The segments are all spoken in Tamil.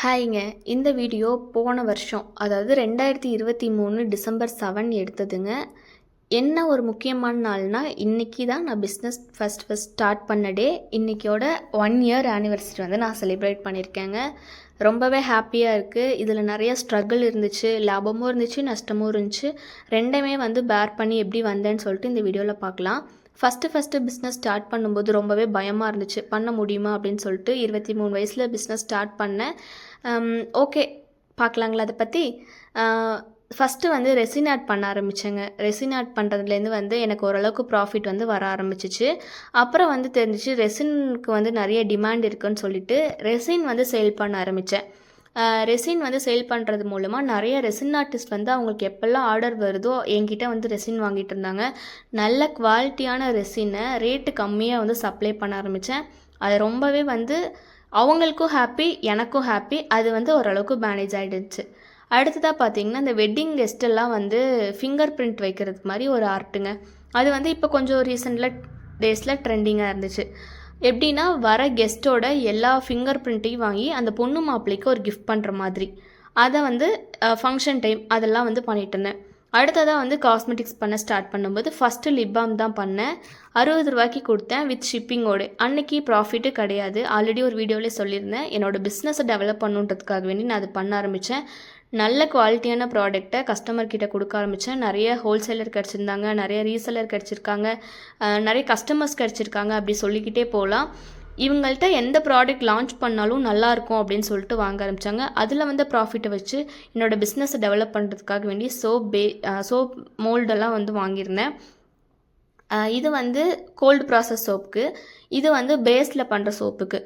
ஹாய்ங்க. இந்த வீடியோ போன வருஷம் அதாவது 2023 டிசம்பர் 7 எடுத்ததுங்க. என்ன ஒரு முக்கியமான நாள்னா, இன்றைக்கி தான் நான் பிஸ்னஸ் ஃபஸ்ட் ஸ்டார்ட் பண்ண டே. இன்றைக்கியோட 1 இயர் ஆனிவர்சரி வந்து நான் செலிப்ரேட் பண்ணியிருக்கேங்க. ரொம்பவே ஹாப்பியாக இருக்குது. இதில் நிறைய ஸ்ட்ரகிள் இருந்துச்சு, லாபமும் இருந்துச்சு, நஷ்டமும் இருந்துச்சு. ரெண்டுமே வந்து பேர் பண்ணி எப்படி வந்தேன்னு சொல்லிட்டு இந்த வீடியோவில் பார்க்கலாம். ஃபஸ்ட்டு பிஸ்னஸ் ஸ்டார்ட் பண்ணும்போது ரொம்பவே பயமாக இருந்துச்சு. பண்ண முடியுமா அப்படின்னு சொல்லிட்டு 23 வயசில் பிஸ்னஸ் ஸ்டார்ட் பண்ணேன். ஓகே, பார்க்கலாங்களா அதை பற்றி? ஃபஸ்ட்டு வந்து ரெசின் ஆட் பண்ண ஆரம்பித்தேங்க. ரெசின் ஆட் பண்ணுறதுலேருந்து வந்து எனக்கு ஓரளவுக்கு ப்ராஃபிட் வந்து வர ஆரம்பிச்சிச்சு. அப்புறம் வந்து தெரிஞ்சிச்சு ரெசினுக்கு வந்து நிறைய டிமாண்ட் இருக்குதுன்னு சொல்லிட்டு ரெசின் வந்து சேல் பண்ண ஆரம்பித்தேன். ரெசின் வந்து சேல் பண்ணுறது மூலமாக நிறைய ரெசின் ஆர்டிஸ்ட் வந்து அவங்களுக்கு எப்போல்லாம் ஆர்டர் வருதோ என்கிட்ட வந்து ரெசின் வாங்கிட்டு இருந்தாங்க. நல்ல குவாலிட்டியான ரெசினை ரேட்டு கம்மியாக வந்து சப்ளை பண்ண ஆரம்பித்தேன். அது ரொம்பவே வந்து அவங்களுக்கும் ஹாப்பி, எனக்கும் ஹாப்பி. அது வந்து ஓரளவுக்கு மேனேஜ் ஆகிடுச்சு. அடுத்ததாக பார்த்தீங்கன்னா, இந்த வெட்டிங் கெஸ்ட்டெல்லாம் வந்து ஃபிங்கர் பிரிண்ட் வைக்கிறதுக்கு மாதிரி ஒரு ஆர்ட்டுங்க. அது வந்து இப்போ கொஞ்சம் ரீசெண்டில் டேஸில் ட்ரெண்டிங்காக இருந்துச்சு. எப்படின்னா, வர கெஸ்ட்டோட எல்லா ஃபிங்கர் பிரிண்ட்டையும் வாங்கி அந்த பொண்ணு மாப்பிள்ளைக்கு ஒரு கிஃப்ட் பண்ணுற மாதிரி, அதை வந்து ஃபங்க்ஷன் டைம் அதெல்லாம் வந்து பண்ணிகிட்டு இருந்தேன். அடுத்ததாக வந்து காஸ்மெட்டிக்ஸ் பண்ண ஸ்டார்ட் பண்ணும்போது ஃபஸ்ட்டு லிப் பாம் தான் பண்ணேன். 60 ரூபாய்க்கு கொடுத்தேன் வித் ஷிப்பிங்கோடு. அன்றைக்கி ப்ராஃபிட்டு கிடையாது. ஆல்ரெடி ஒரு வீடியோவிலே சொல்லியிருந்தேன். என்னோடய பிஸ்னஸை டெவலப் பண்ணுன்றதுக்காக வேண்டி நான் அது பண்ண ஆரம்பித்தேன். நல்ல குவாலிட்டியான ப்ராடக்ட்டை கஸ்டமர்கிட்ட கொடுக்க ஆரம்பித்தேன். நிறைய ஹோல்சேலர் கிடச்சிருந்தாங்க, நிறைய ரீசேலர் கிடச்சிருக்காங்க, நிறைய கஸ்டமர்ஸ் கிடச்சிருக்காங்க. அப்படி சொல்லிக்கிட்டே போகலாம். இவங்கள்ட்ட எந்த ப்ராடக்ட் லான்ச் பண்ணாலும் நல்லாயிருக்கும் அப்படின்னு சொல்லிட்டு வாங்க ஆரம்பித்தாங்க. அதில் வந்து ப்ராஃபிட்டை வச்சு என்னோடய பிஸ்னஸை டெவலப் பண்ணுறதுக்காக வேண்டி சோப் மோல்டெல்லாம் வந்து வாங்கியிருந்தேன். இது வந்து கோல்டு ப்ராசஸ் சோப்புக்கு, இது வந்து பேஸில் பண்ணுற சோப்புக்கு.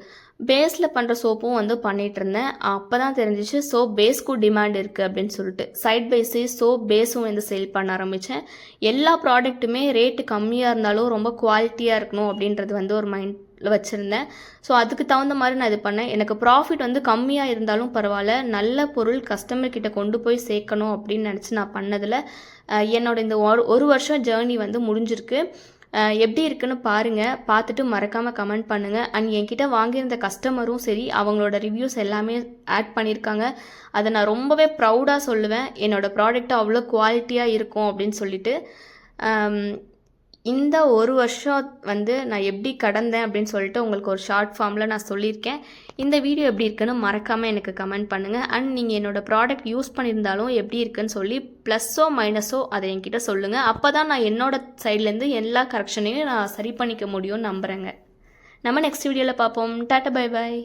பேஸில் பண்ணுற சோப்பும் வந்து பண்ணிகிட்டு இருந்தேன். அப்போ தான் தெரிஞ்சிச்சு சோப் பேஸ்க்கும் டிமாண்ட் இருக்குது அப்படின்னு சொல்லிட்டு சைட் பை சைட் சோப் பேஸும் வந்து சேல் பண்ண ஆரம்பித்தேன். எல்லா ப்ராடக்ட்டுமே ரேட்டு கம்மியாக இருந்தாலும் ரொம்ப குவாலிட்டியாக இருக்கணும் அப்படின்றது வந்து ஒரு மைண்டில் வச்சுருந்தேன். ஸோ அதுக்கு தகுந்த மாதிரி நான் இது பண்ணேன். எனக்கு ப்ராஃபிட் வந்து கம்மியாக இருந்தாலும் பரவாயில்ல, நல்ல பொருள் கஸ்டமர்கிட்ட கொண்டு போய் சேர்க்கணும் அப்படின்னு நினச்சி நான் பண்ணதில் என்னோட இந்த ஒரு வருஷம் ஜேர்னி வந்து முடிஞ்சிருக்கு. எப்படி இருக்குன்னு பாருங்கள். பார்த்துட்டு மறக்காமல் கமெண்ட் பண்ணுங்கள். அண்ட் என்கிட்ட வாங்கியிருந்த கஸ்டமரும் சரி, அவங்களோட ரிவ்யூஸ் எல்லாமே ஆட் பண்ணியிருக்காங்க. அதை நான் ரொம்பவே ப்ரௌடாக சொல்லுவேன். என்னோடய ப்ராடக்ட் அவ்வளோ குவாலிட்டியாக இருக்கும் அப்படின்னு சொல்லிட்டு. இந்த ஒரு வருஷம் வந்து நான் எப்படி கடந்தேன் அப்படின்னு சொல்லிட்டு உங்களுக்கு ஒரு ஷார்ட் ஃபார்மில் நான் சொல்லியிருக்கேன். இந்த வீடியோ எப்படி இருக்குன்னு மறக்காமல் எனக்கு கமெண்ட் பண்ணுங்கள். அண்ட் நீங்கள் என்னோடய ப்ராடக்ட் யூஸ் பண்ணியிருந்தாலும் எப்படி இருக்குன்னு சொல்லி ப்ளஸ்ஸோ மைனஸோ அதை என்கிட்ட சொல்லுங்கள். அப்போ தான் நான் என்னோடய சைட்லேருந்து எல்லா கரெக்ஷனையும் நான் சரி பண்ணிக்க முடியும்னு நம்புகிறேங்க. நம்ம நெக்ஸ்ட் வீடியோவில் பார்ப்போம். Tata, bye bye.